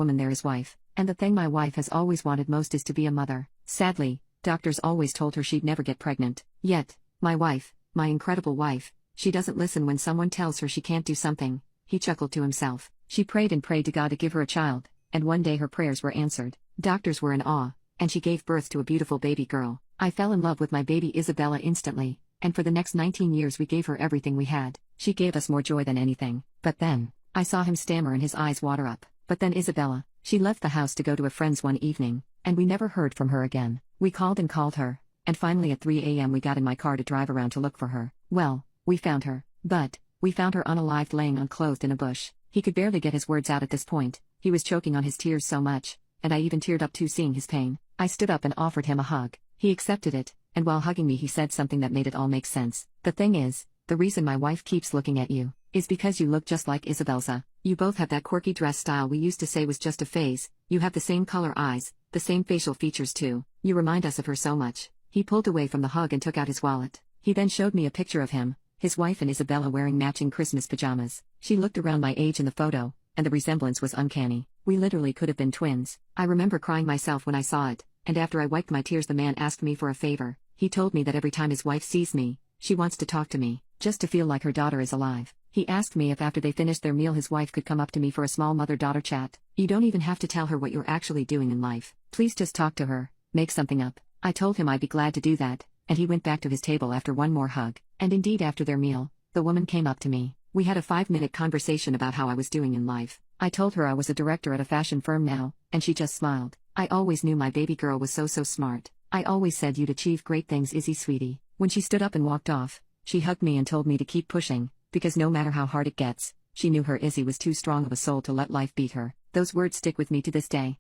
woman there is wife, and the thing my wife has always wanted most is to be a mother. Sadly, doctors always told her she'd never get pregnant. Yet, my wife, my incredible wife, she doesn't listen when someone tells her she can't do something. He chuckled to himself. She prayed and prayed to God to give her a child, and one day her prayers were answered. Doctors were in awe, and she gave birth to a beautiful baby girl. I fell in love with my baby Isabella instantly, and for the next 19 years we gave her everything we had. She gave us more joy than anything. But then, I saw him stammer and his eyes water up. But then Isabella, she left the house to go to a friend's one evening, and we never heard from her again. We called and called her, and finally at 3 a.m. we got in my car to drive around to look for her. Well, we found her. But, we found her unalived laying unclothed in a bush. He could barely get his words out at this point. He was choking on his tears so much, and I even teared up too seeing his pain. I stood up and offered him a hug. He accepted it, and while hugging me he said something that made it all make sense. The thing is, the reason my wife keeps looking at you is because you look just like Isabelza. You both have that quirky dress style we used to say was just a phase. You have the same color eyes, the same facial features too. You remind us of her so much. He pulled away from the hug and took out his wallet. He then showed me a picture of him, his wife and Isabella wearing matching Christmas pajamas. She looked around my age in the photo, and the resemblance was uncanny. We literally could have been twins. I remember crying myself when I saw it, and after I wiped my tears the man asked me for a favor. He told me that every time his wife sees me, she wants to talk to me, just to feel like her daughter is alive. He asked me if after they finished their meal his wife could come up to me for a small mother-daughter chat. You don't even have to tell her what you're actually doing in life. Please just talk to her, make something up. I told him I'd be glad to do that, and he went back to his table after one more hug. And indeed after their meal, the woman came up to me. We had a 5-minute conversation about how I was doing in life. I told her I was a director at a fashion firm now, and she just smiled. I always knew my baby girl was so smart. I always said you'd achieve great things, Izzy sweetie. When she stood up and walked off, she hugged me and told me to keep pushing, because no matter how hard it gets, she knew her Izzy was too strong of a soul to let life beat her. Those words stick with me to this day.